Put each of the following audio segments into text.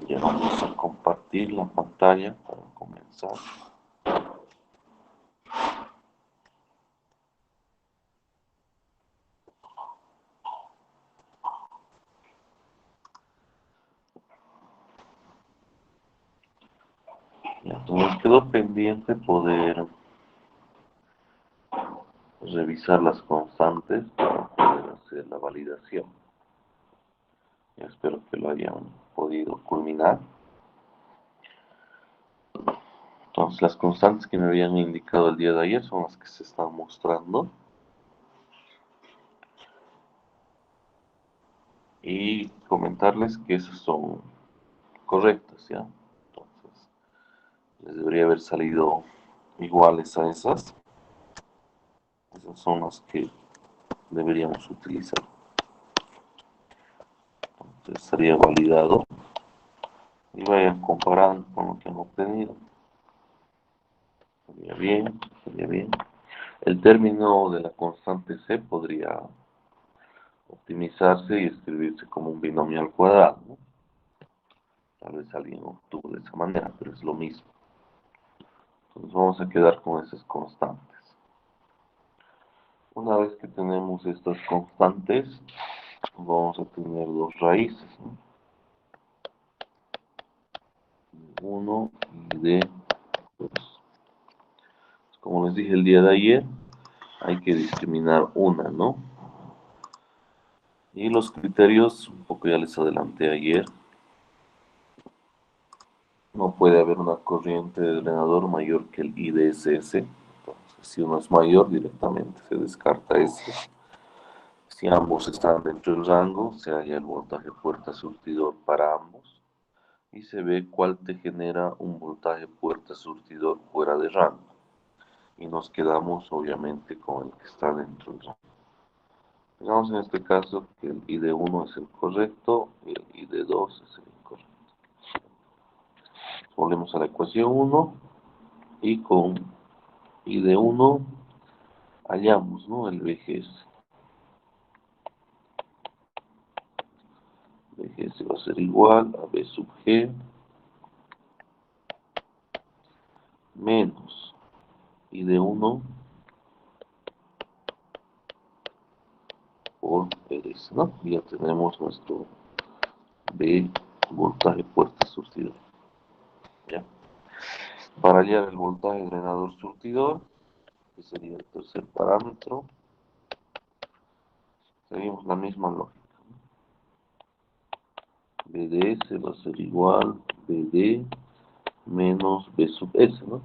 Ya vamos a compartir la pantalla para comenzar. Ya nos quedó pendiente poder revisar las constantes para poder hacer la validación. Ya espero que lo hayan podido culminar. Entonces, las constantes que me habían indicado el día de ayer son las que se están mostrando. Y comentarles que esas son correctas, ¿ya? Entonces, les debería haber salido iguales a esas. Esas son las que deberíamos utilizar. Entonces, estaría validado y vayan comparando con lo que han obtenido. Sería bien, sería bien. El término de la constante C podría optimizarse y escribirse como un binomio al cuadrado, ¿no? Tal vez alguien obtuvo de esa manera, pero es lo mismo. Entonces vamos a quedar con esas constantes. Una vez que tenemos estas constantes, vamos a tener dos raíces, ¿no? 1 y de 2. Como les dije el día de ayer, hay que discriminar una, ¿no? Y los criterios, un poco ya les adelanté ayer, no puede haber una corriente de drenador mayor que el IDSS. Entonces, si uno es mayor, directamente se descarta ese. Si ambos están dentro del rango, se halla el voltaje puerta surtidor para ambos y se ve cuál te genera un voltaje puerta surtidor fuera de rango. Y nos quedamos obviamente con el que está dentro del rango. Digamos en este caso que el ID1 es el correcto y el ID2 es el incorrecto. Volvemos a la ecuación 1 y con ID1 hallamos, ¿no?, el VGS. VGS va a ser igual a V sub G menos ID1 por RS, ¿no? Ya tenemos nuestro V voltaje puerta surtidor. ¿Ya? Para hallar el voltaje drenador surtidor, que sería el tercer parámetro, seguimos la misma lógica. VDS va a ser igual VD menos V sub S, ¿no?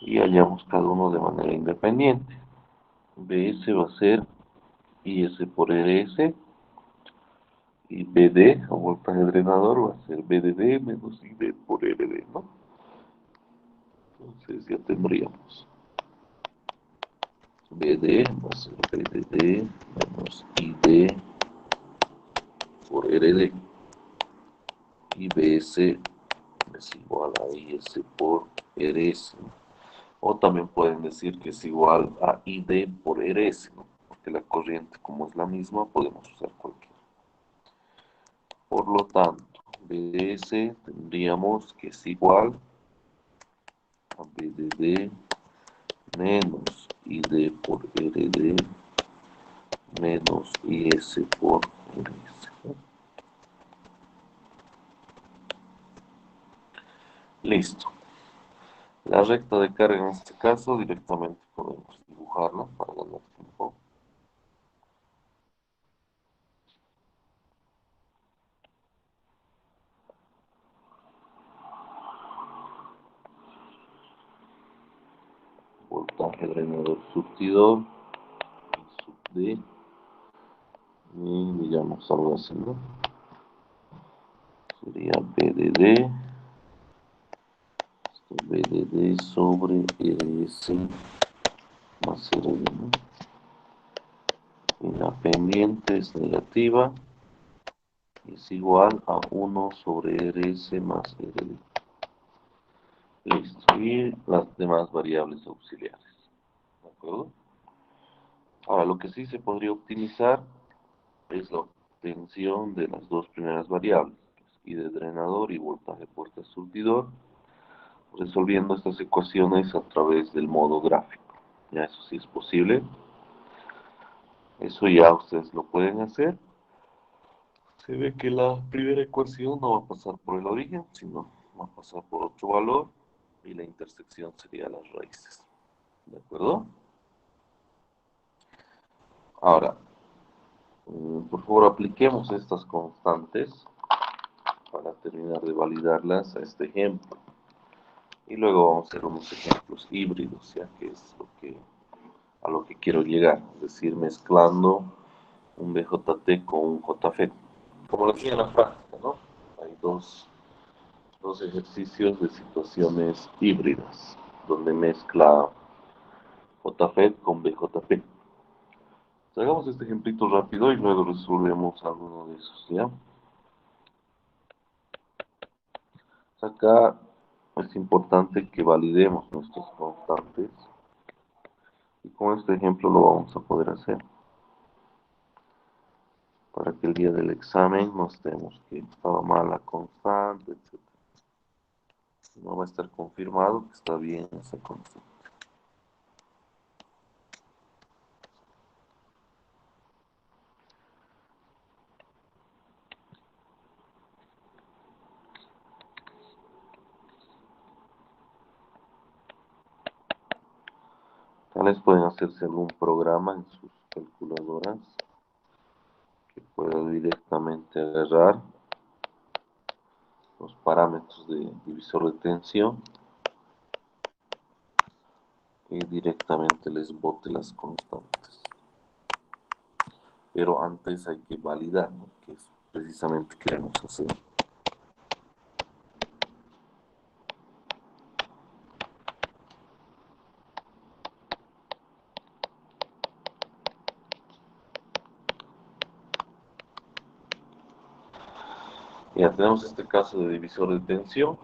Y hallamos cada uno de manera independiente. VS va a ser IS por RS y BD, o voltaje drenador, va a ser BDD menos ID por RD, ¿no? Entonces ya tendríamos BD va a ser BDD menos ID por RD y BS es igual a IS por RS, ¿no? O también pueden decir que es igual a ID por RS, ¿no? Porque la corriente, como es la misma, podemos usar cualquiera. Por lo tanto, BS tendríamos que es igual a BDD menos ID por RD menos IS por RS, ¿no? Listo. La recta de carga en este caso directamente podemos dibujarla para ganar tiempo. Voltaje drenador surtidor, sub D, y digamos algo así, ¿no? Sería BDD sobre RS más RD, ¿no? Y la pendiente es negativa y es igual a 1 sobre RS más RD. Listo. Y las demás variables auxiliares. ¿De acuerdo? Ahora, lo que sí se podría optimizar es la obtención de las dos primeras variables, I de drenador y voltaje puerta surtidor, resolviendo estas ecuaciones a través del modo gráfico. Ya eso sí es posible. Eso ya ustedes lo pueden hacer. Se ve que la primera ecuación no va a pasar por el origen, sino va a pasar por otro valor y la intersección sería las raíces. ¿De acuerdo? Ahora, por favor apliquemos estas constantes para terminar de validarlas a este ejemplo. Y luego vamos a hacer unos ejemplos híbridos, ya que es a lo que quiero llegar, es decir, mezclando un BJT con un JF. Como lo hacía en la práctica, ¿no? Hay dos ejercicios de situaciones híbridas, donde mezcla JF con BJP. Hagamos este ejemplito rápido y luego resolvemos alguno de esos, ¿ya? Acá es importante que validemos nuestras constantes y con este ejemplo lo vamos a poder hacer para que el día del examen no estemos que estaba mal la constante, etc. No va a estar confirmado que está bien esa constante. Tal vez pueden hacerse algún programa en sus calculadoras que pueda directamente agarrar los parámetros de divisor de tensión y directamente les bote las constantes. Pero antes hay que validar, ¿no? Que es precisamente queremos hacer. Ya tenemos este caso de divisor de tensión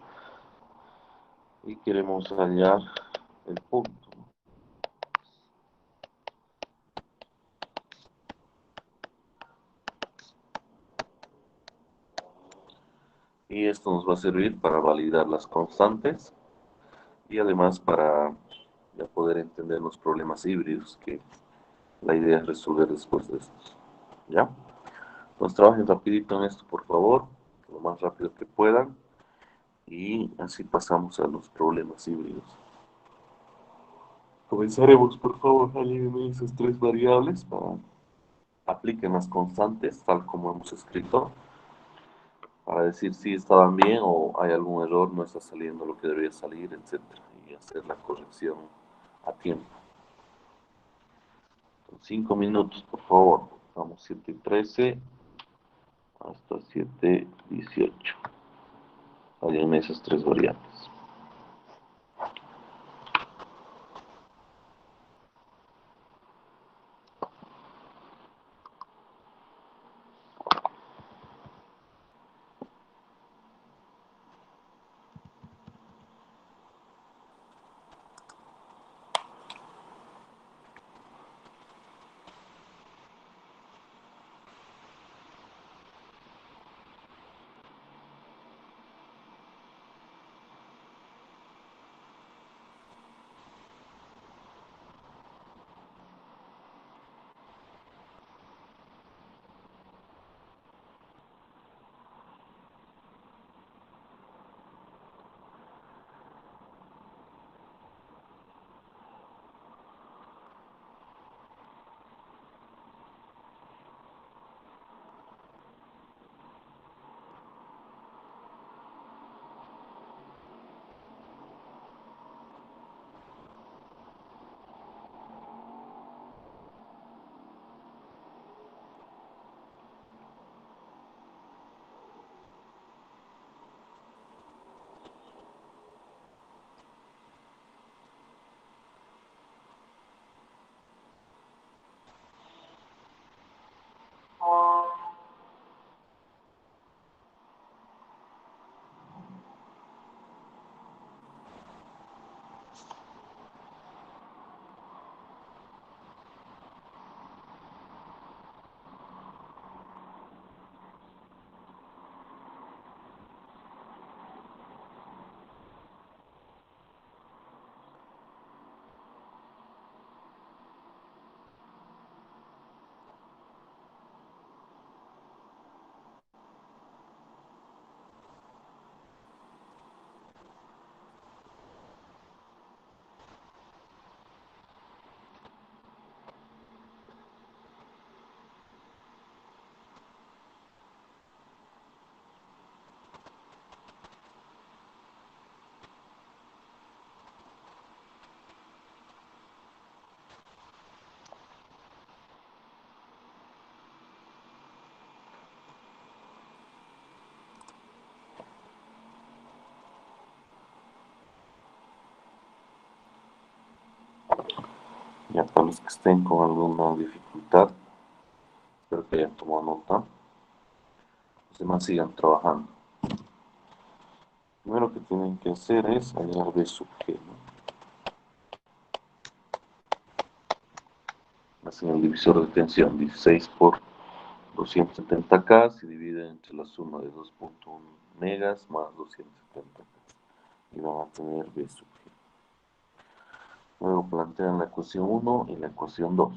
y queremos hallar el punto. Y esto nos va a servir para validar las constantes y además para ya poder entender los problemas híbridos que la idea es resolver después de estos. ¿Ya? Entonces trabajen rapidito en esto, por favor, lo más rápido que puedan y así pasamos a los problemas híbridos. Comenzaremos, por favor, alívenme esas tres variables para apliquen las constantes tal como hemos escrito para decir si estaban bien o hay algún error, no está saliendo lo que debería salir, etcétera, y hacer la corrección a tiempo. 5 minutos, por favor. Vamos 7:13 hasta 7:18. Hallen esas tres variables. Ya para los que estén con alguna dificultad, espero que hayan tomado nota, los demás sigan trabajando. Primero que tienen que hacer es hallar B sub G, ¿no? Hacen el divisor de tensión, 16 por 270K se divide entre la suma de 2.1 megas más 270K y van a tener B sub G. Luego plantean la ecuación 1 y la ecuación 2.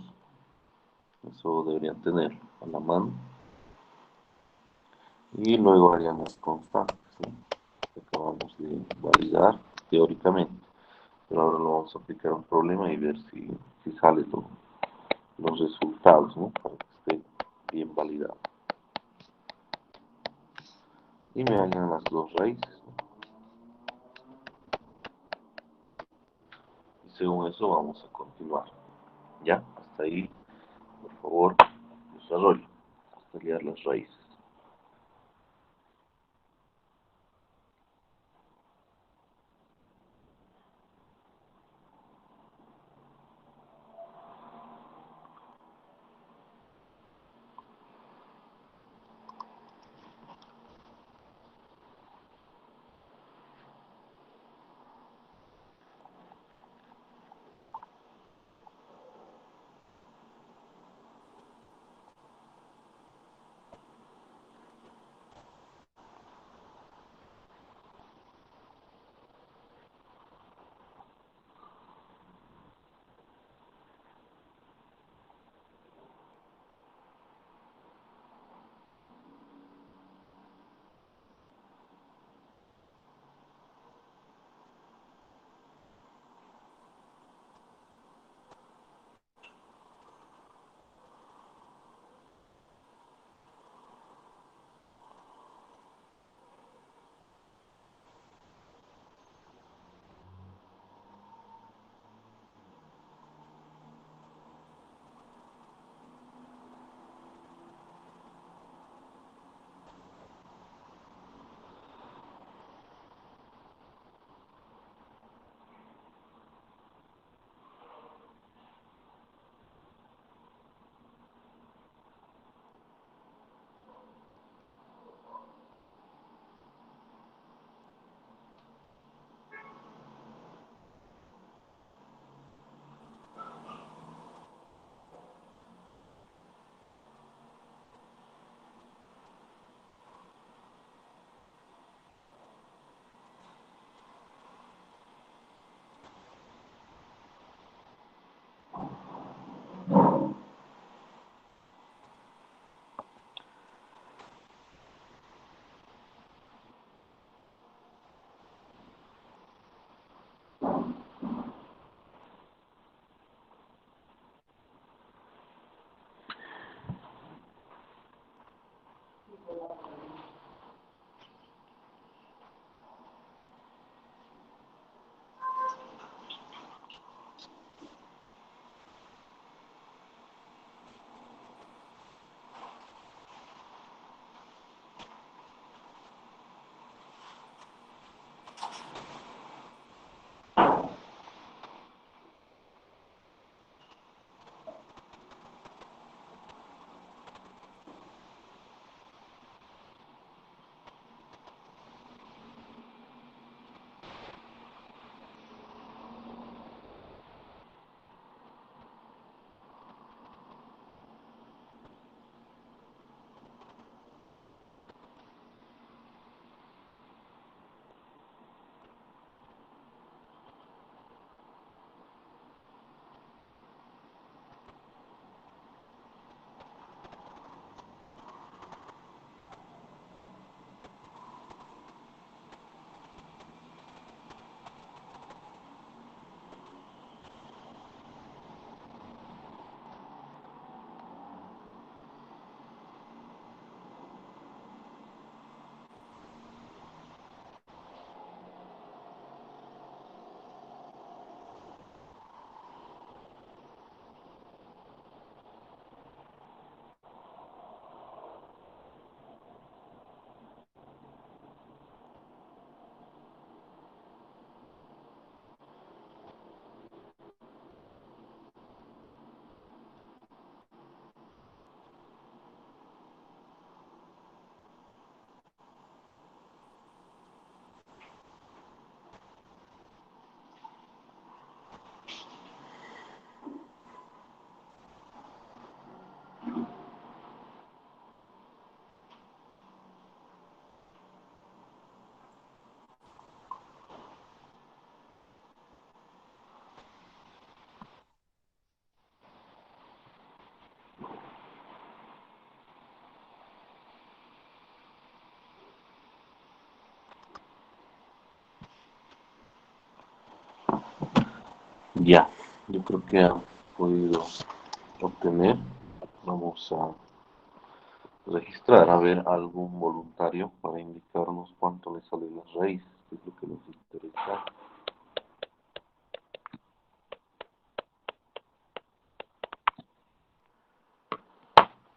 Eso deberían tener a la mano. Y luego harían las constantes, ¿no? Que acabamos de validar teóricamente. Pero ahora lo vamos a aplicar a un problema y ver si salen los resultados, ¿no? Para que esté bien validado. Y me hagan las dos raíces, ¿no? Y según eso vamos a continuar. Ya, hasta ahí, por favor, desarrollo, hasta liar las raíces. Ya, yo creo que han podido obtener. Vamos a registrar, a ver, algún voluntario para indicarnos cuánto le salen las raíces, que es lo que nos interesa.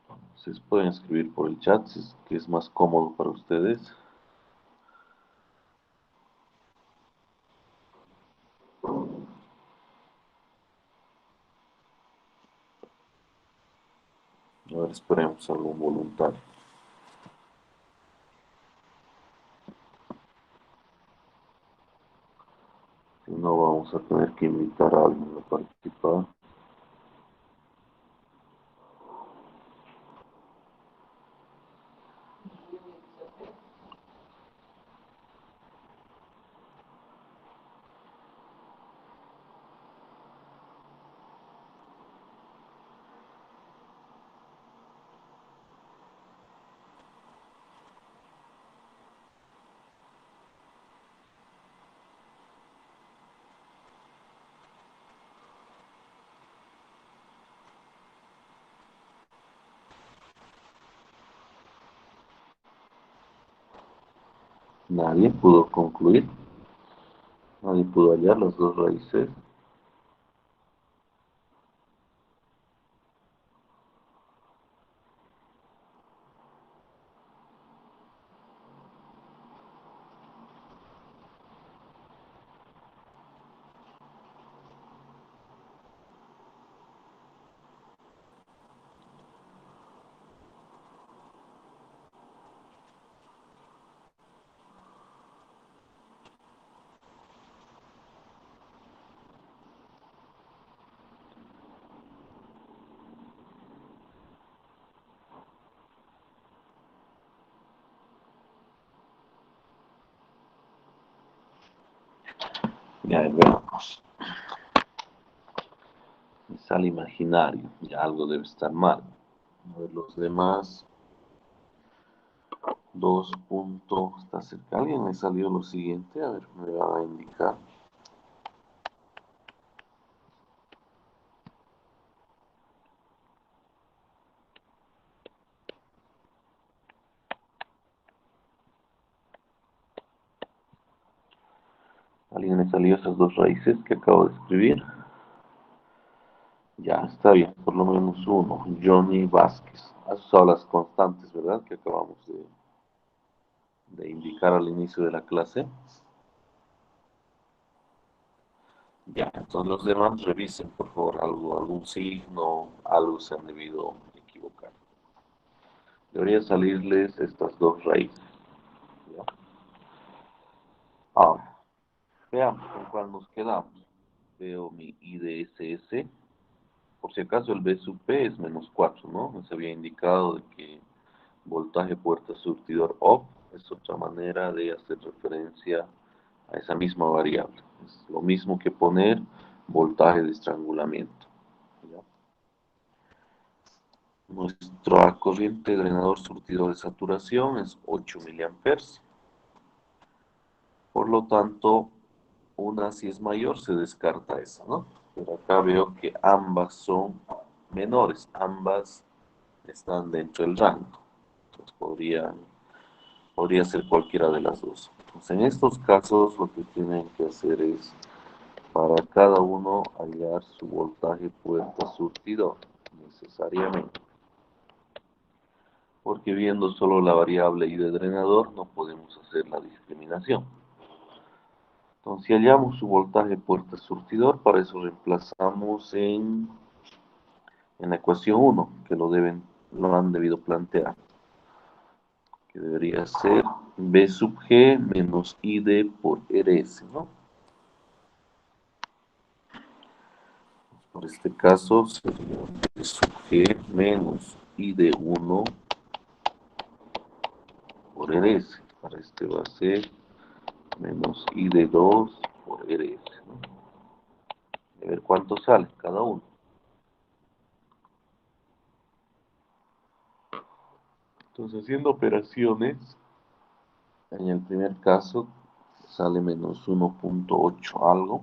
Entonces pueden escribir por el chat, si es que es más cómodo para ustedes. A ver, esperemos algún voluntario. Si no, vamos a tener que invitar a alguien a participar. Nadie pudo concluir, nadie pudo hallar las dos raíces. Ya veamos. Me sale imaginario, ya algo debe estar mal. A ver los demás. 2 punto, está cerca. ¿Alguien me salió lo siguiente? A ver, me va a indicar. ¿Alguien me salió esas dos raíces que acabo de escribir? Ya, está bien, por lo menos uno. Johnny Vázquez. Has usado las constantes, ¿verdad? Que acabamos de indicar al inicio de la clase. Ya, entonces los demás revisen, por favor, algún signo, algo se han debido equivocar. Debería salirles estas dos raíces. ¿Ya? Ahora, veamos con cuál nos quedamos. Veo mi IDSS. Por si acaso el B sub P es menos 4, ¿no? Nos había indicado de que voltaje puerta surtidor OP es otra manera de hacer referencia a esa misma variable. Es lo mismo que poner voltaje de estrangulamiento. ¿Ya? Nuestra corriente drenador surtidor de saturación es 8 miliamperes. Por lo tanto, una si es mayor se descarta esa, ¿no? Pero acá veo que ambas son menores, ambas están dentro del rango. Entonces podría ser cualquiera de las dos. Entonces, en estos casos lo que tienen que hacer es para cada uno hallar su voltaje puerta surtidor, necesariamente. Porque viendo solo la variable I de drenador no podemos hacer la discriminación. Entonces, si hallamos su voltaje puerta surtidor, para eso reemplazamos en la ecuación 1, que lo han debido plantear, que debería ser B sub G menos ID por RS, ¿no? Por este caso sería B sub G menos ID1 por RS. Para este va a ser menos ID2 por RS, ¿no? A ver cuánto sale cada uno. Entonces, haciendo operaciones, en el primer caso sale menos 1.8 algo.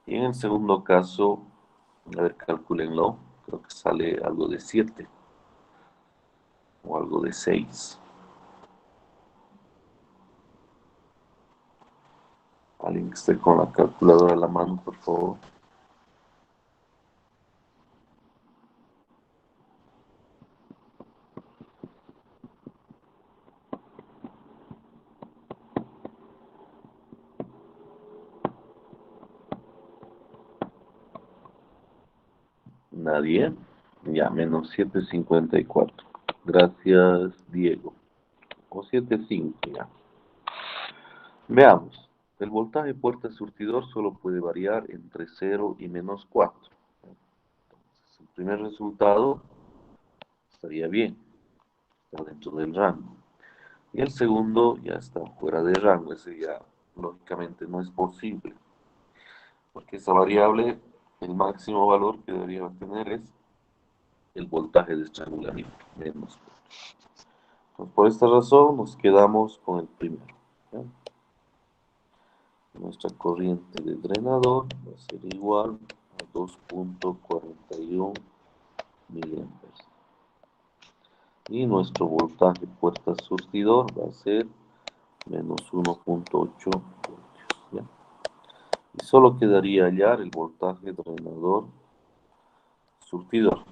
Y en el segundo caso, a ver, calcúlenlo, creo que sale algo de 7 o algo de 6. Alguien que esté con la calculadora a la mano, por favor. Nadie. Ya, menos 7,54. Gracias, Diego. O 7,5, ya. Veamos. El voltaje puerta surtidor solo puede variar entre 0 y menos 4. Entonces, el primer resultado estaría bien, está dentro del rango. Y el segundo ya está fuera de rango, ese ya lógicamente no es posible, porque esa variable, el máximo valor que debería tener es el voltaje de estrangulamiento, menos 4. Entonces, por esta razón nos quedamos con el primero. ¿Ya? Nuestra corriente de drenador va a ser igual a 2,41 miliamperes. Y nuestro voltaje puerta surtidor va a ser menos 1,8 voltios. ¿Ya? Y solo quedaría hallar el voltaje drenador surtidor.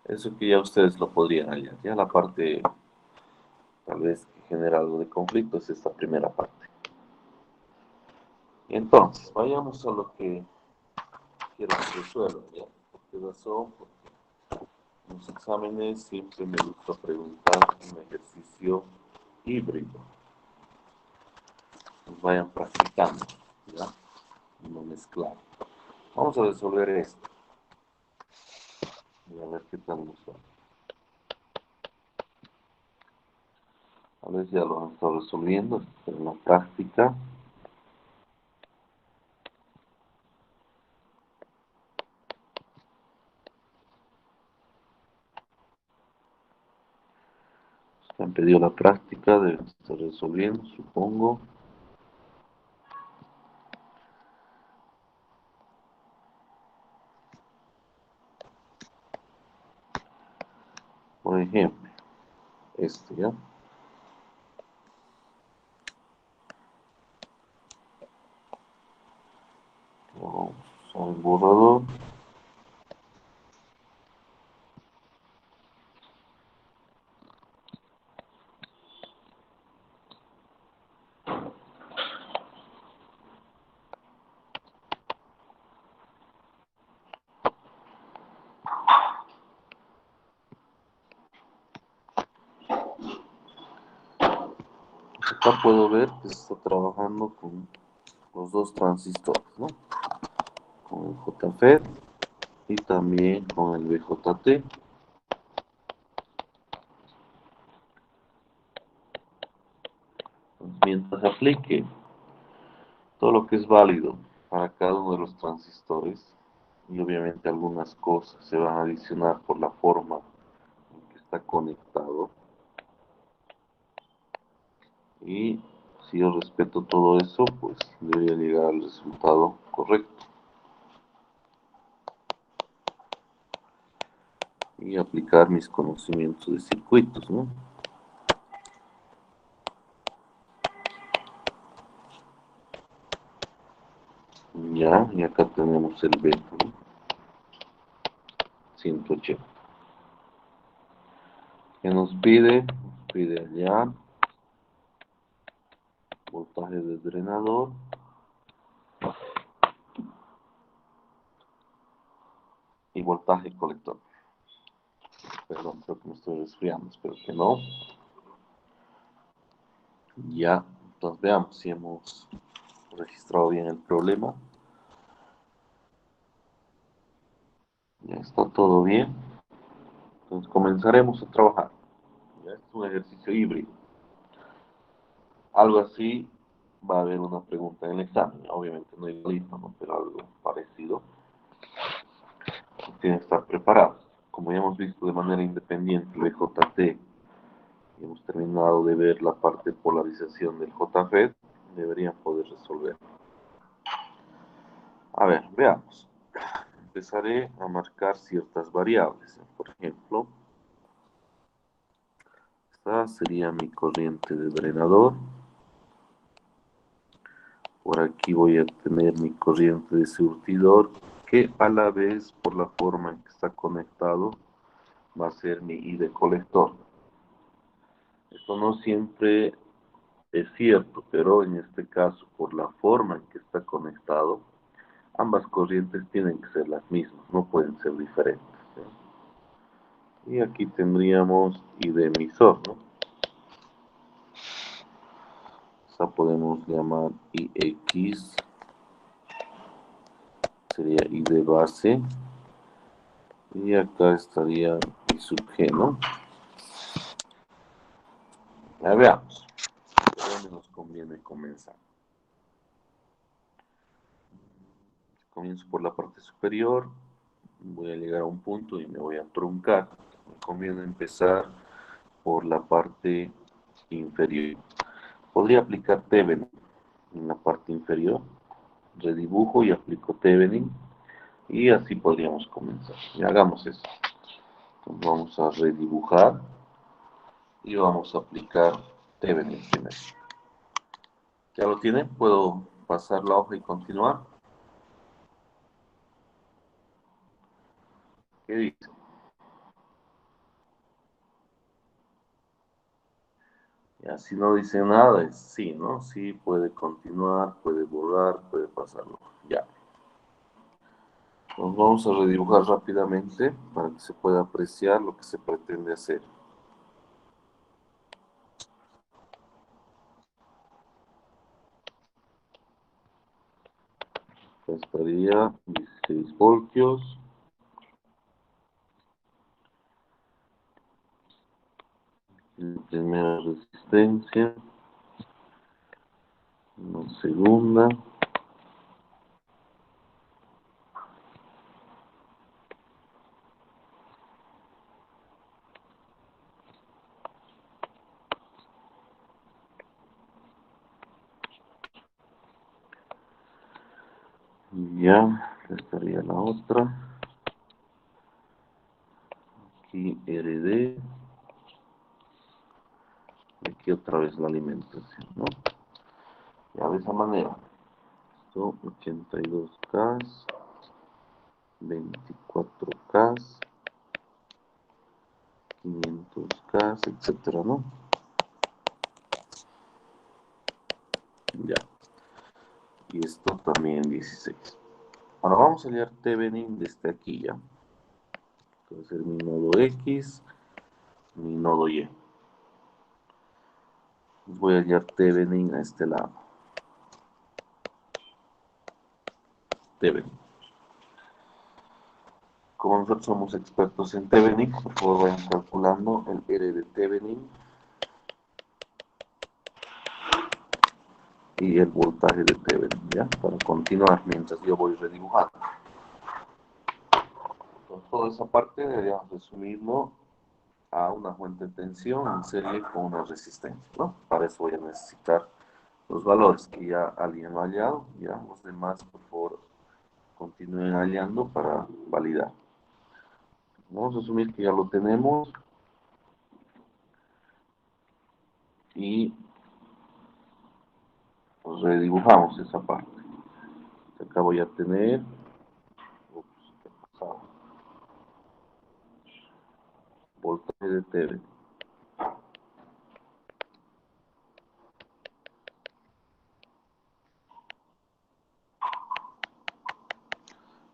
Eso que ya ustedes lo podrían hallar. Ya la parte tal vez que genera algo de conflicto es esta primera parte. Y entonces, vayamos a lo que quiero que resuelvan. ¿Ya? ¿Por qué razón? Porque en los exámenes siempre me gusta preguntar un ejercicio híbrido. Pues vayan practicando, ¿ya? No mezclar. Vamos a resolver esto. Y a ver qué tal nos va. A ver si ya lo han estado resolviendo en la práctica. Se han pedido la práctica, deben estar resolviendo, supongo. Por ejemplo, este, ¿ya? Vamos al borrador. Acá puedo ver que se está trabajando con los dos transistores, ¿no? Con el JFET y también con el BJT. Mientras aplique todo lo que es válido para cada uno de los transistores, y obviamente algunas cosas se van a adicionar por la forma en que está conectado, y si yo respeto todo eso, pues debería llegar al resultado correcto y aplicar mis conocimientos de circuitos, ¿no? Ya, y acá tenemos el beta, ¿no? 180. ¿Qué nos pide? Nos pide allá voltaje de drenador y voltaje colector. Perdón, creo que me estoy resfriando, espero que no. Ya, entonces veamos si hemos registrado bien el problema. Ya está todo bien. Entonces comenzaremos a trabajar. Ya es un ejercicio híbrido. Algo así va a haber una pregunta en el examen. Obviamente no igualito, ¿no? Pero algo parecido. Tienen que estar preparados. Como ya hemos visto de manera independiente el BJT hemos terminado de ver la parte de polarización del JFET, deberían poder resolver. A ver, veamos. Empezaré a marcar ciertas variables. Por ejemplo, esta sería mi corriente de drenador. Por aquí voy a tener mi corriente de surtidor, que a la vez, por la forma en que está conectado, va a ser mi I de colector. Esto no siempre es cierto, pero en este caso, por la forma en que está conectado, ambas corrientes tienen que ser las mismas, no pueden ser diferentes, ¿sí? Y aquí tendríamos I de emisor, ¿no? Esta podemos llamar IX, sería I de base, y acá estaría I sub G, ¿no? Ya veamos, ¿por dónde nos conviene comenzar? Comienzo por la parte superior, voy a llegar a un punto y me voy a truncar. Me conviene empezar por la parte inferior. Podría aplicar Thevenin en la parte inferior, redibujo y aplico Thevenin, y así podríamos comenzar. Y hagamos eso. Entonces vamos a redibujar y vamos a aplicar Thevenin primero. ¿Ya lo tienen? ¿Puedo pasar la hoja y continuar? ¿Qué dice? Ya, si no dice nada, es sí, ¿no? Sí, puede continuar, puede borrar, puede pasarlo. Ya. Nos vamos a redibujar rápidamente para que se pueda apreciar lo que se pretende hacer. Acá estaría 16 voltios. La primera resistencia. La segunda. Y ya, acá estaría la otra. Aquí RD. Y aquí otra vez la alimentación, ¿no? Ya de esa manera. Esto 82K, 24K, 500K, etcétera, ¿no? Ya. Y esto también 16. Ahora vamos a hallar Thevenin desde aquí, ¿ya? Puede ser mi nodo X, mi nodo Y. Voy a hallar Thevenin a este lado. Thevenin. Como nosotros somos expertos en Thevenin, por favor vayan calculando el R de Thevenin y el voltaje de Thevenin, ¿ya? Para continuar mientras yo voy redibujando. Entonces, toda esa parte deberíamos resumirlo a una fuente de tensión en serie con una resistencia, ¿no? Para eso voy a necesitar los valores que ya alguien lo ha hallado. Ya los demás, por favor, continúen hallando para validar. Vamos a asumir que ya lo tenemos y redibujamos esa parte. Acá voy a tener, ups, ¿qué ha pasado? Voltaje de TV,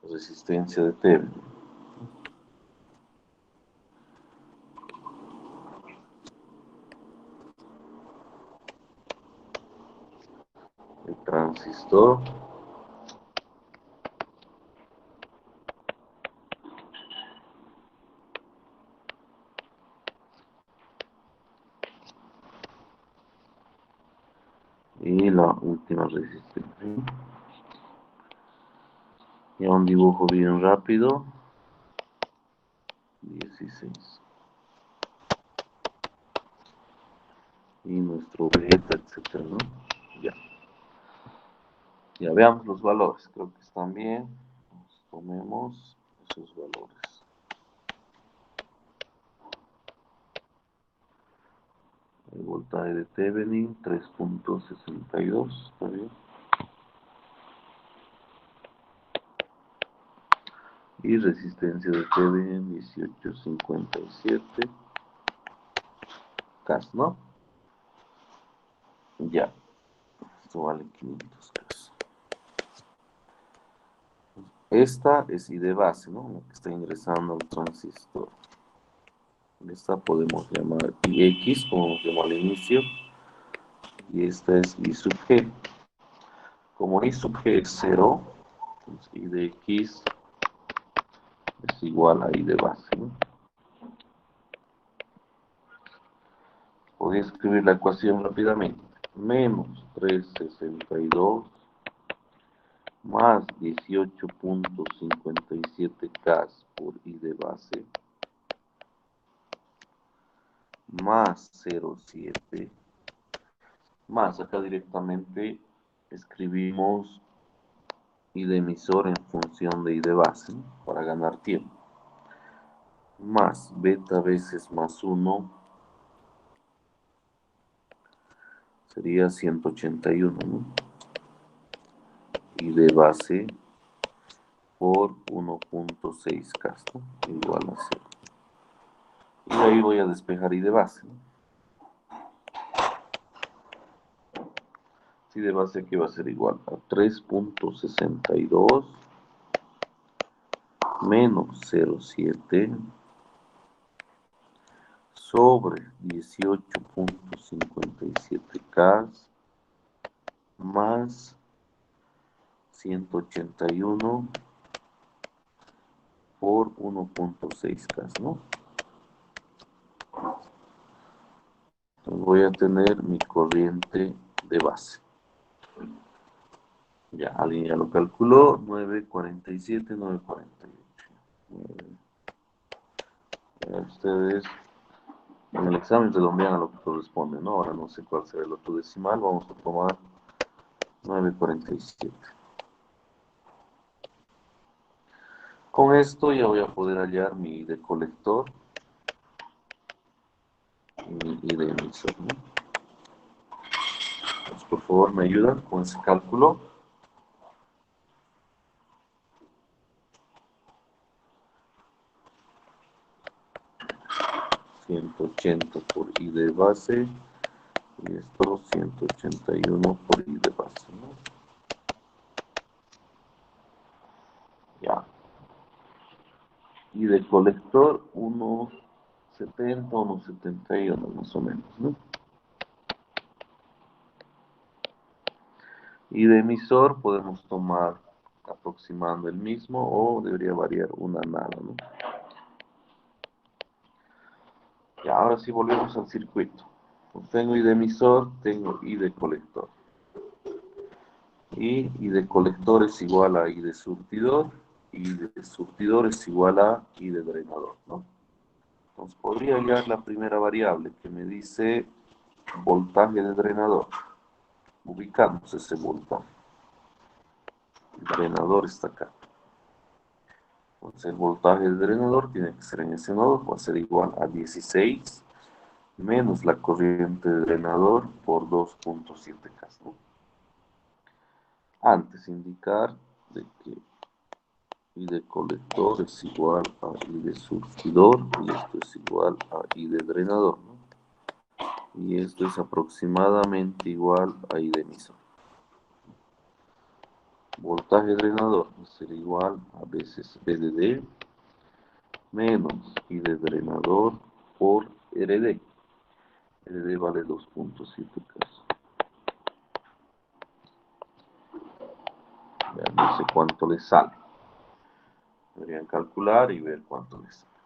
resistencia de TV. El transistor, y la última resistencia. Ya un dibujo bien rápido. 16. veamos los valores, creo que están bien. Tomemos esos valores. El voltaje de Thevenin 3.62, ¿está bien? Y resistencia de Thevenin 1857 Cas, ¿no? Ya, esto vale 500 Cas. Esta es I de base, ¿no? La que está ingresando al transistor. Esta podemos llamar IX, como nos llamó al inicio. Y esta es I sub G. Como I sub G es 0, entonces I de X es igual a I de base, ¿no? Voy a escribir la ecuación rápidamente. Menos 362 más 18.57 K por I de base más 0,7 más acá directamente escribimos I de emisor en función de I de base, ¿no? Para ganar tiempo. Más beta veces más 1 sería 181, ¿no? I de base por 1.6K, ¿no? Igual a 0. Y de ahí voy a despejar I de base, ¿no? I de base aquí va a ser igual a 3.62 menos 0,7 sobre 18.57K más 181 por 1.6K, ¿no? Entonces voy a tener mi corriente de base. Ya, alguien ya lo calculó, 947, 948. Ustedes en el examen redondean a lo que corresponde, ¿no? Ahora no sé cuál será el otro decimal, vamos a tomar 947. Con esto ya voy a poder hallar mi I de colector y mi I de emisor, ¿no? Entonces, por favor, me ayudan con ese cálculo. 180 por I de base y esto 181 por I de base, ¿no? Ya. Y de colector 1.70, 1.71 más o menos, ¿no? Y de emisor podemos tomar aproximando el mismo o debería variar una nada, ¿no? Y ahora sí volvemos al circuito. Pues tengo I de emisor, tengo I de colector. Y I de colector es igual a I de surtidor. Y de surtidor es igual a I de drenador, ¿no? Entonces podría hallar la primera variable que me dice voltaje de drenador. Ubicamos ese voltaje. El drenador está acá. Entonces el voltaje del drenador tiene que ser en ese nodo, va a ser igual a 16 menos la corriente de drenador por 2.7K, ¿no? Antes indicar de que I de colector es igual a I de surtidor y esto es igual a I de drenador, ¿no? Y esto es aproximadamente igual a I de emisor. Voltaje drenador va a ser igual a veces VDD menos I de drenador por RD. RD vale 2.7K. Ya no sé cuánto le sale. Deberían calcular y ver cuánto les sale.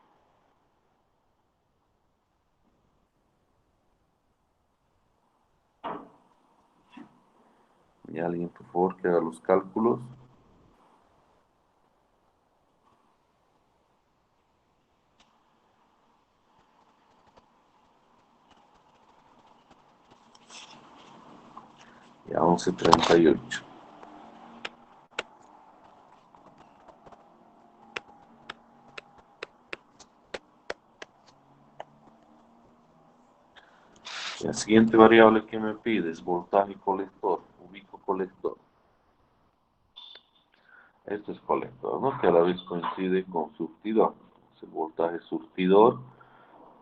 Y alguien, por favor, que haga los cálculos. Ya 11:38. La siguiente variable que me pide es voltaje colector, ubico colector. Esto es colector, ¿no? Que a la vez coincide con surtidor. Entonces, el voltaje surtidor,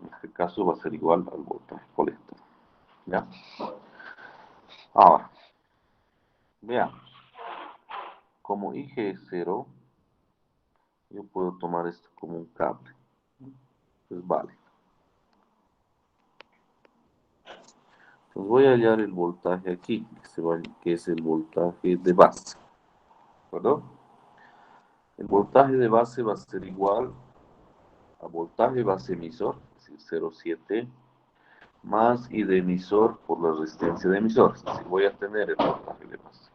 en este caso, va a ser igual al voltaje colector. ¿Ya? Ahora, veamos. Como IG es 0, yo puedo tomar esto como un cable. Entonces, vale. Entonces, voy a hallar el voltaje aquí, que es el voltaje de base. ¿De acuerdo? El voltaje de base va a ser igual a voltaje base emisor, es decir, 0,7, más I de emisor por la resistencia de emisor. Es decir, voy a tener el voltaje de base.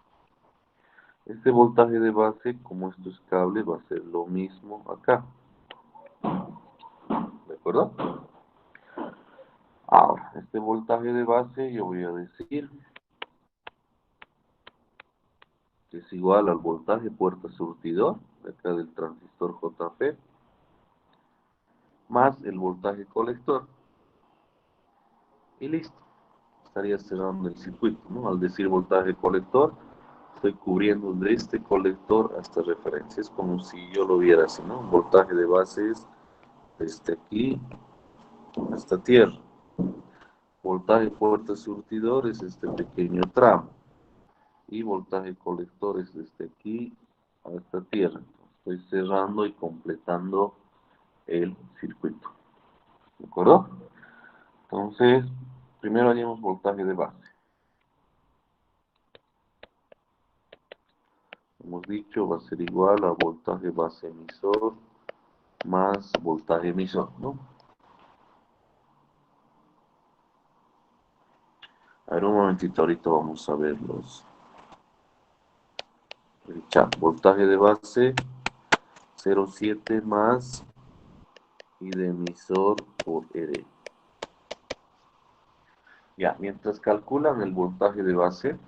Este voltaje de base, como esto es cable, va a ser lo mismo acá. ¿De acuerdo? Ahora, este voltaje de base yo voy a decir que es igual al voltaje puerta surtidor, de acá del transistor JP, más el voltaje colector. Y listo. Estaría cerrando el circuito, ¿no? Al decir voltaje colector, estoy cubriendo de este colector hasta referencia. Es como si yo lo viera así, ¿no? Voltaje de base es desde aquí hasta tierra. Voltaje puerta surtidor es este pequeño tramo. Y voltaje colector es desde aquí hasta tierra. Estoy cerrando y completando el circuito. ¿De acuerdo? Entonces, primero hallemos voltaje de base. Hemos dicho va a ser igual a voltaje base emisor más voltaje emisor, ¿no? A ver, un momentito, ahorita vamos a ver el chat. Voltaje de base 0,7 más y de emisor por R. Ya, mientras calculan el voltaje de base,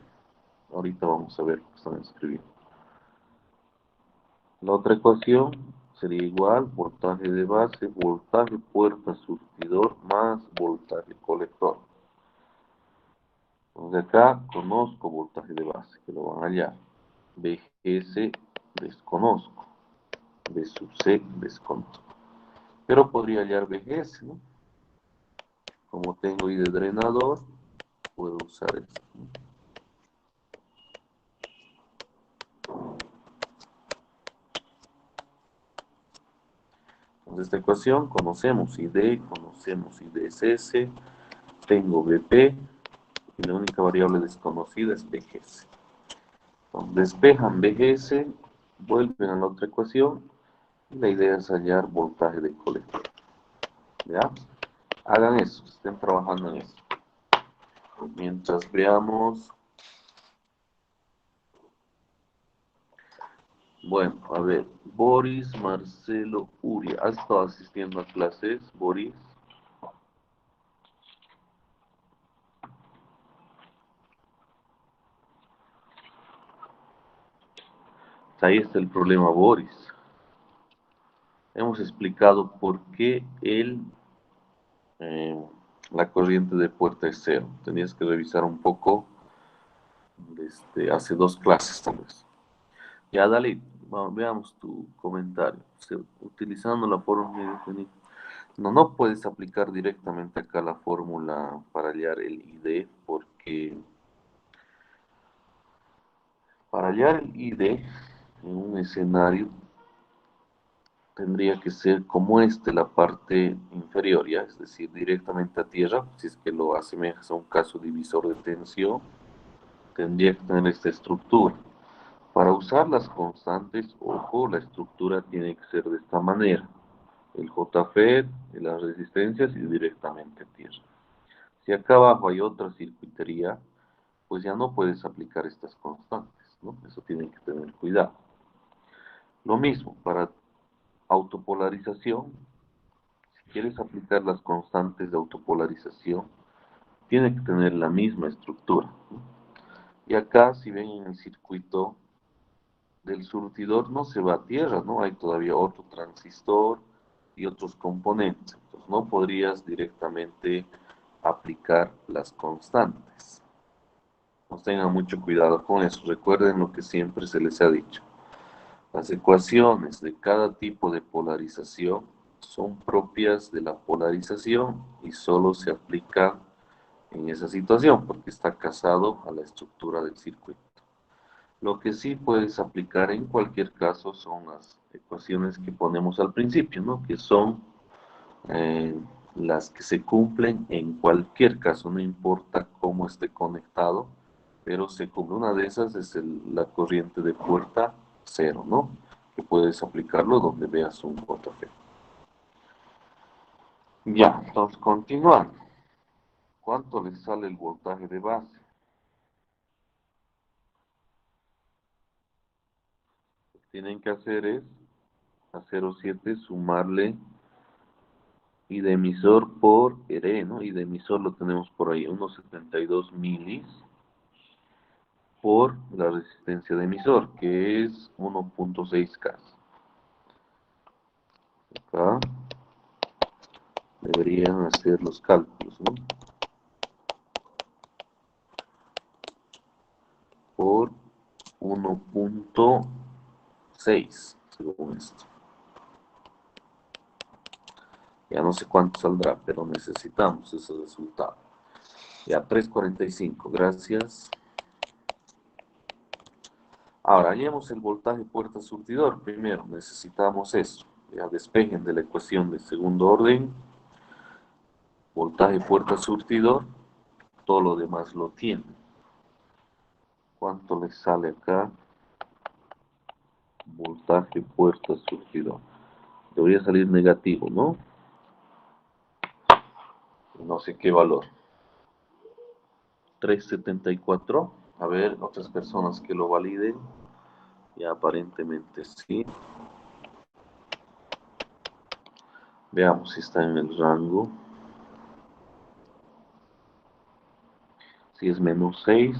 ahorita vamos a ver lo que están escribiendo. La otra ecuación sería igual, voltaje de base, voltaje puerta surtidor más voltaje colector. Entonces acá conozco voltaje de base, que lo van a hallar. BGS desconozco, B sub C desconozco. Pero podría hallar BGS, ¿no? Como tengo I de drenador, puedo usar esto, ¿no? Entonces esta ecuación conocemos ID, conocemos IDSS, tengo BP y la única variable desconocida es BGS. Entonces despejan BGS, vuelven a la otra ecuación y la idea es hallar voltaje de colector. ¿Ya? Hagan eso, estén trabajando en eso. Mientras veamos. Bueno, a ver, Boris Marcelo Uria. ¿Has estado asistiendo a clases, Boris? Ahí está el problema, Boris. Hemos explicado por qué eh, la corriente de puerta es cero. Tenías que revisar un poco hace dos clases, tal vez. Ya, dale, veamos tu comentario. O sea, utilizando la fórmula infinita. No, no puedes aplicar directamente acá la fórmula para hallar el ID, porque para hallar el ID en un escenario tendría que ser como la parte inferior, ya, es decir, directamente a tierra, si es que lo asemejas a un caso divisor de tensión, tendría que tener esta estructura. Para usar las constantes, ojo, la estructura tiene que ser de esta manera. El JFET, las resistencias y directamente a tierra. Si acá abajo hay otra circuitería, pues ya no puedes aplicar estas constantes, ¿no? Eso tienen que tener cuidado. Lo mismo, para autopolarización, si quieres aplicar las constantes de autopolarización, tiene que tener la misma estructura, ¿no? Y acá, si ven en el circuito del surtidor, no se va a tierra, ¿no? Hay todavía otro transistor y otros componentes. Entonces, no podrías directamente aplicar las constantes. Pues tengan mucho cuidado con eso. Recuerden lo que siempre se les ha dicho. Las ecuaciones de cada tipo de polarización son propias de la polarización y solo se aplica en esa situación porque está casado a la estructura del circuito. Lo que sí puedes aplicar en cualquier caso son las ecuaciones que ponemos al principio, ¿no? Que son eh, las que se cumplen en cualquier caso, no importa cómo esté conectado, pero se cumple. Una de esas es la corriente de puerta cero, ¿no? Que puedes aplicarlo donde veas un JP. Ya, entonces continuando. ¿Cuánto le sale el voltaje de base? Lo que tienen que hacer es a 0,7 sumarle I de emisor por RE, ¿no? Y de emisor lo tenemos por ahí, unos 72 milis por la resistencia de emisor, que es 1.6K. Acá deberían hacer los cálculos, ¿no? Por 1.6, según esto. Ya no sé cuánto saldrá, pero necesitamos ese resultado. Ya, 3.45, gracias. Ahora, hallemos el voltaje puerta surtidor. Primero, necesitamos eso. Ya despejen de la ecuación de segundo orden. Voltaje puerta surtidor. Todo lo demás lo tiene. ¿Cuánto les sale acá? Voltaje puerta surtidor. Debería salir negativo, ¿no? No sé qué valor. 3.74. A ver, otras personas que lo validen. Ya aparentemente sí. Veamos si está en el rango. Si es menos 6,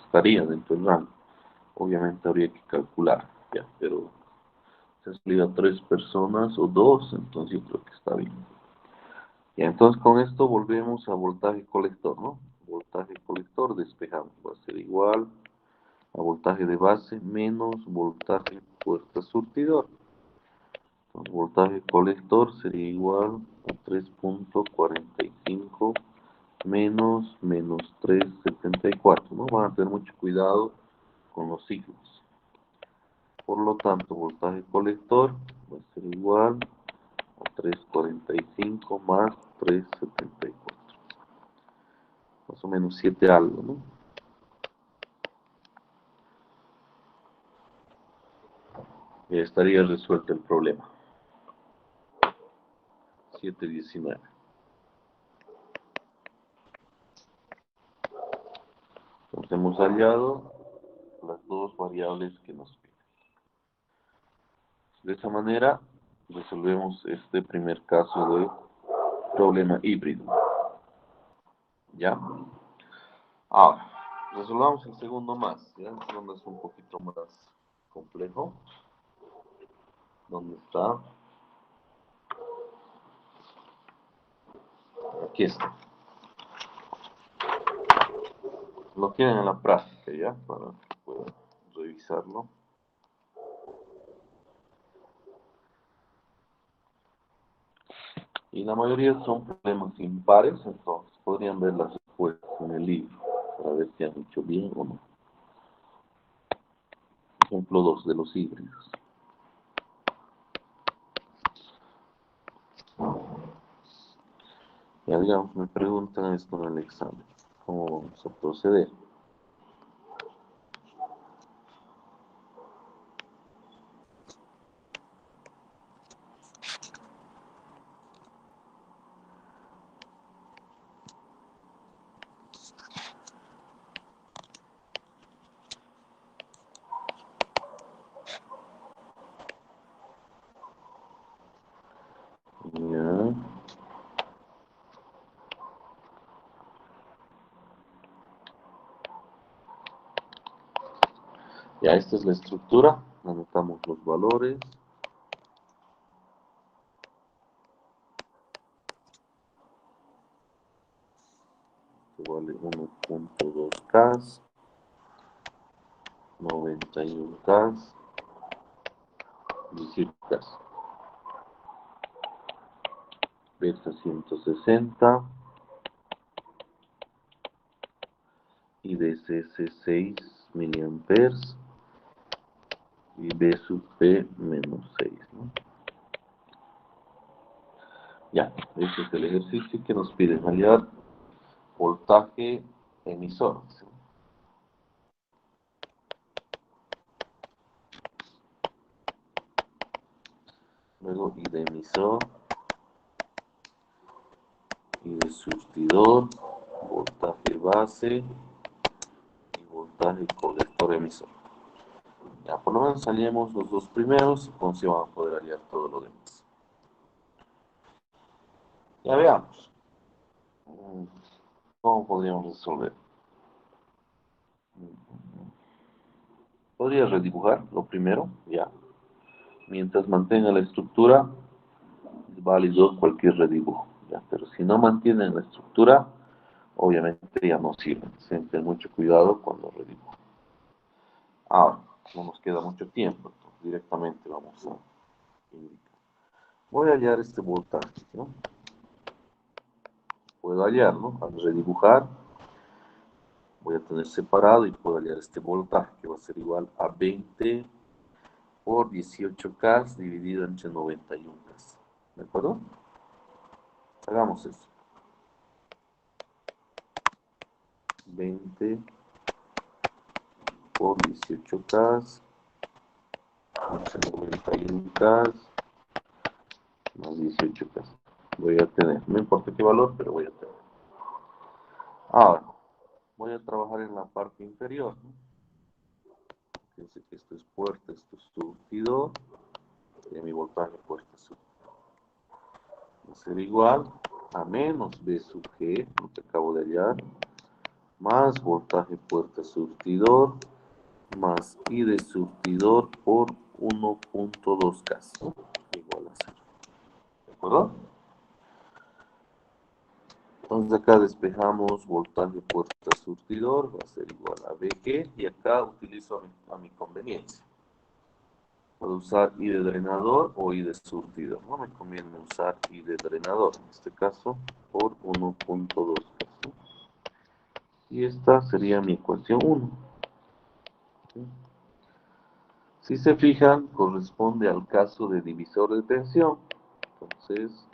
estaría dentro del rango. Obviamente habría que calcular, ya, pero se ha salido a 3 personas o 2, entonces yo creo que está bien. Ya, entonces con esto volvemos a voltaje colector, ¿no? Voltaje colector despejamos, va a ser igual a voltaje de base menos voltaje puerta surtidor. Entonces, voltaje colector sería igual a 3.45 menos 3.74, ¿no? Van a tener mucho cuidado con los signos. Por lo tanto, voltaje colector va a ser igual a 3.45 más 3.74. Más o menos 7 algo, ¿no? Ya estaría resuelto el problema. 7.19. Entonces hemos hallado las dos variables que nos piden. De esa manera resolvemos este primer caso de problema híbrido. ¿Ya? Ahora, resolvamos el segundo más. ¿Ya? El segundo es un poquito más complejo. ¿Dónde está? Aquí está. Lo tienen en la práctica, ¿ya? Para que puedan revisarlo. Y la mayoría son problemas impares, entonces podrían ver las respuestas en el libro para ver si han hecho bien o no. Ejemplo 2 de los híbridos. Ya digamos, me preguntan esto en el examen. ¿Cómo vamos a proceder? Ya. Ya, esta es la estructura. Anotamos los valores. Esto vale 1.2K, 91K, 18K. Pesa 160 y DCS 6 miliamperes y B sub P menos 6, ¿no? Ya, este es el ejercicio que nos piden hallar voltaje emisor, ¿sí? Luego I de emisor, I de surtidor, voltaje base y voltaje colector emisor. Ya, por lo menos hallemos los dos primeros y con sí vamos a poder hallar todo lo demás. Ya veamos. ¿Cómo podríamos resolver? Podría redibujar lo primero, ya. Mientras mantenga la estructura, es válido cualquier redibujo, ya. Pero si no mantienen la estructura, obviamente ya no sirven. Siempre mucho cuidado cuando redibujo. Ahora, no nos queda mucho tiempo, entonces directamente vamos a indicar. Voy a hallar este voltaje, ¿no? Puedo hallarlo al redibujar. Voy a tener separado y puedo hallar este voltaje, que va a ser igual a 20 por 18K dividido entre 91K. ¿De acuerdo? Hagamos eso. 20 por 18K entre 91K más 18K. Voy a tener, no importa qué valor, pero voy a tener. Ahora, voy a trabajar en la parte inferior, ¿no? Fíjense que esto es puerta, esto es surtidor, y mi voltaje puerta surtidor. Va a ser igual a menos B sub G, lo que acabo de hallar, más voltaje puerta surtidor, más I de surtidor por 1.2K, ¿no? Igual a 0. ¿De acuerdo? Entonces acá despejamos voltaje puerta surtidor, va a ser igual a BG, y acá utilizo a mi conveniencia. Puedo usar I de drenador o I de surtidor. No me conviene usar I de drenador, en este caso, por 1.2. Y esta sería mi ecuación 1. Si se fijan, corresponde al caso de divisor de tensión. Entonces,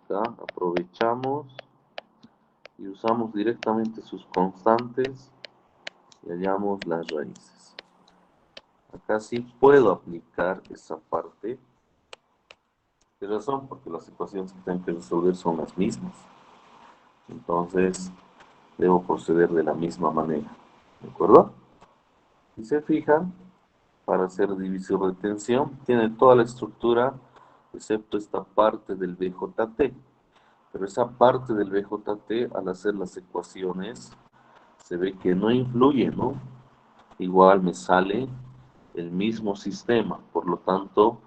acá aprovechamos y usamos directamente sus constantes y hallamos las raíces. Acá sí puedo aplicar esa parte. ¿Qué razón? Porque las ecuaciones que tengo que resolver son las mismas. Entonces, debo proceder de la misma manera. ¿De acuerdo? Si se fijan, para hacer divisor de tensión, tiene toda la estructura, excepto esta parte del BJT. Pero esa parte del BJT, al hacer las ecuaciones, se ve que no influye, ¿no? Igual me sale el mismo sistema, por lo tanto,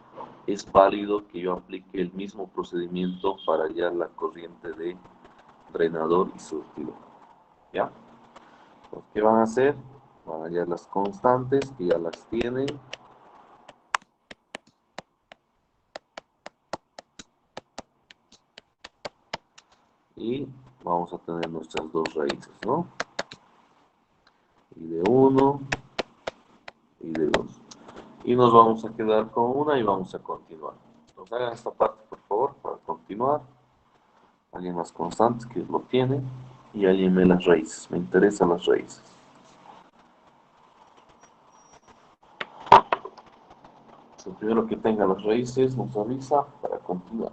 es válido que yo aplique el mismo procedimiento para hallar la corriente de drenador y surtidor. ¿Ya? Entonces, ¿qué van a hacer? Van a hallar las constantes, que ya las tienen. Y vamos a tener nuestras dos raíces, ¿no? Y de 1 y de 2. Y nos vamos a quedar con una y vamos a continuar. Entonces hagan esta parte, por favor, para continuar. Alguien las constantes que lo tiene y alguien las raíces. Me interesan las raíces. El primero que tenga las raíces nos avisa para continuar.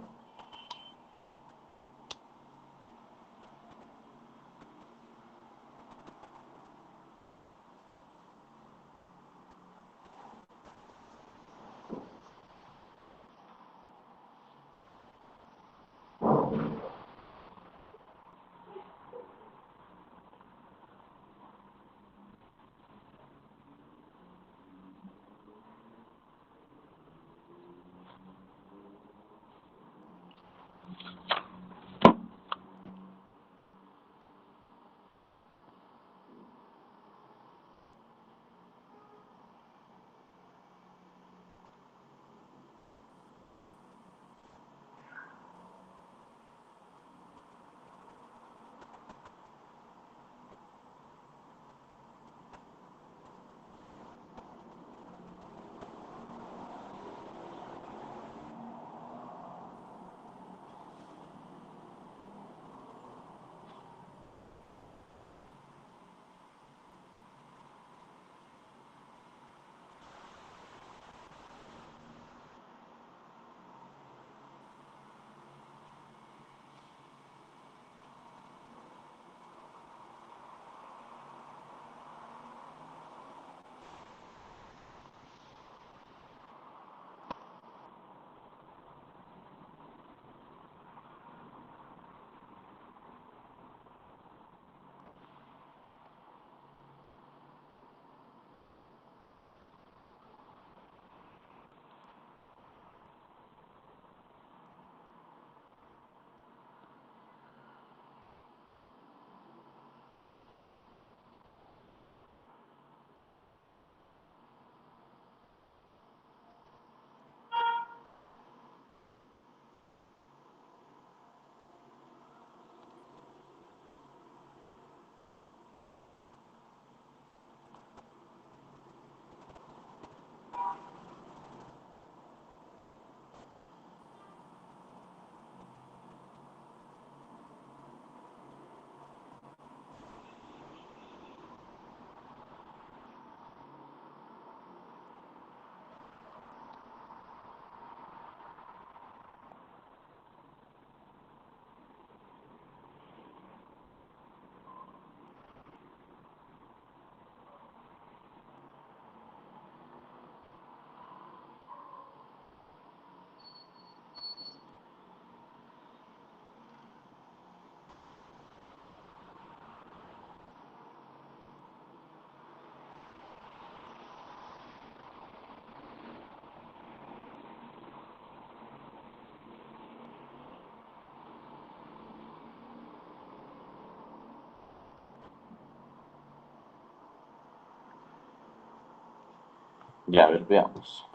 Ya, a ver, veamos.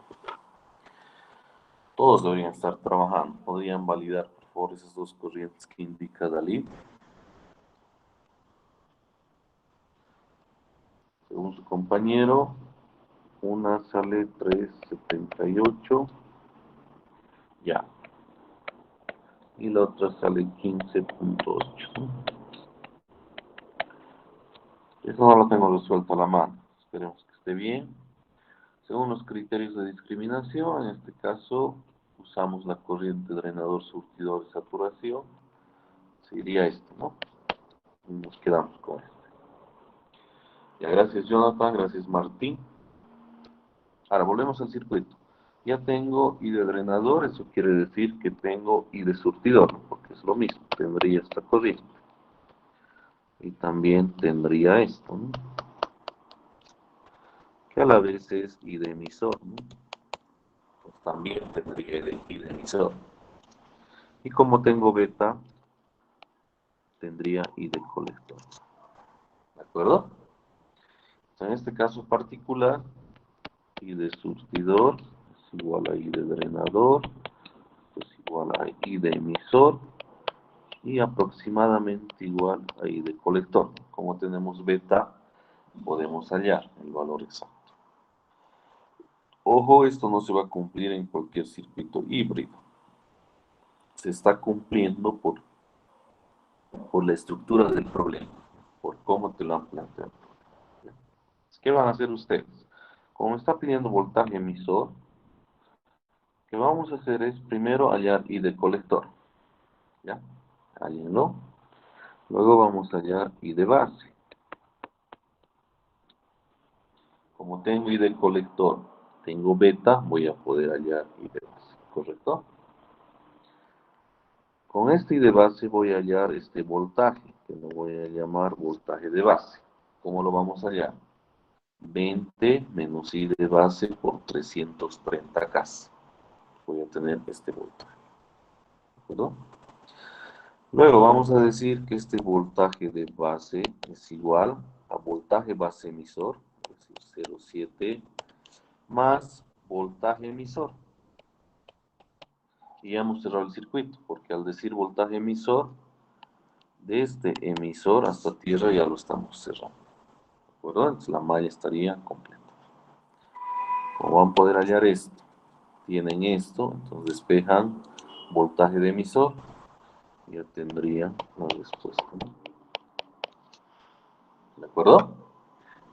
Todos deberían estar trabajando. ¿Podrían validar, por favor, esas dos corrientes que indica Dalí? Según su compañero, una sale 3,78, ya, y la otra sale 15,8. Eso no lo tengo resuelto a la mano. Esperemos que esté bien. Según los criterios de discriminación, en este caso usamos la corriente drenador surtidor de saturación. Sería esto, ¿no? Y nos quedamos con esto. Ya, gracias Jonathan, gracias Martín. Ahora volvemos al circuito. Ya tengo I de drenador, eso quiere decir que tengo I de surtidor, ¿no? Porque es lo mismo, tendría esta corriente. Y también tendría esto, ¿no? Que a la vez es I de emisor, ¿no? Pues también tendría I de emisor. Y como tengo beta, tendría I de colector. ¿De acuerdo? En este caso particular, I de surtidor es igual a I de drenador, es igual a I de emisor, y aproximadamente igual a I de colector. Como tenemos beta, podemos hallar el valor exacto. Ojo, esto no se va a cumplir en cualquier circuito híbrido. Se está cumpliendo por la estructura del problema, por cómo te lo han planteado. ¿Qué van a hacer ustedes? Como me está pidiendo voltaje emisor, lo que vamos a hacer es primero hallar I de colector. ¿Ya? Hállenlo. Luego vamos a hallar I de base. Como tengo I de colector, tengo beta, voy a poder hallar I de base, ¿correcto? Con este I de base voy a hallar este voltaje, que lo voy a llamar voltaje de base. ¿Cómo lo vamos a hallar? 20 menos I de base por 330K. Voy a tener este voltaje, ¿de acuerdo? Luego vamos a decir que este voltaje de base es igual a voltaje base emisor, es decir, 0,7 más voltaje emisor. Y ya hemos cerrado el circuito, porque al decir voltaje emisor, desde emisor hasta tierra ya lo estamos cerrando. ¿De acuerdo? Entonces la malla estaría completa. Como van a poder hallar esto, tienen esto, entonces despejan voltaje de emisor, ya tendrían la respuesta, ¿no? ¿De acuerdo?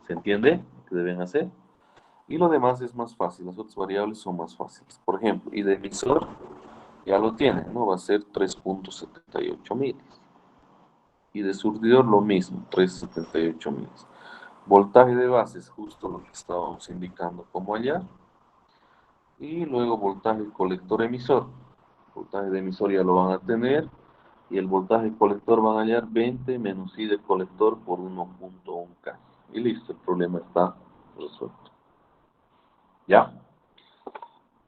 ¿Se entiende qué deben hacer? Y lo demás es más fácil, las otras variables son más fáciles. Por ejemplo, y de emisor ya lo tienen, ¿no? Va a ser 3,78 miles. Y de surtidor lo mismo, 3,78 miles. Voltaje de base es justo lo que estábamos indicando como hallar. Y luego voltaje colector emisor. Voltaje de emisor ya lo van a tener. Y el voltaje colector van a hallar 20 menos I de colector por 1,1K. Y listo, el problema está resuelto. ¿Ya?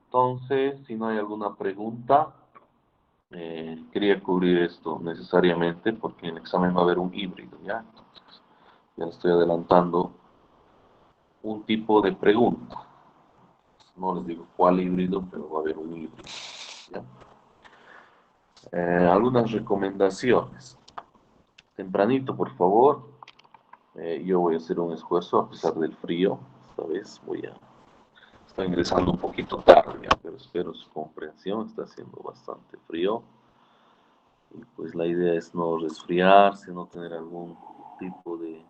Entonces, si no hay alguna pregunta, quería cubrir esto necesariamente porque en el examen va a haber un híbrido, ¿ya? Entonces, ya estoy adelantando un tipo de pregunta. No les digo cuál híbrido, pero va a haber un híbrido, ¿ya? Algunas recomendaciones. Tempranito, por favor. Yo voy a hacer un esfuerzo a pesar del frío. Esta vez estoy ingresando un poquito tarde, ¿ya? Pero espero su comprensión. Está haciendo bastante frío. Y pues la idea es no resfriarse, no tener algún tipo de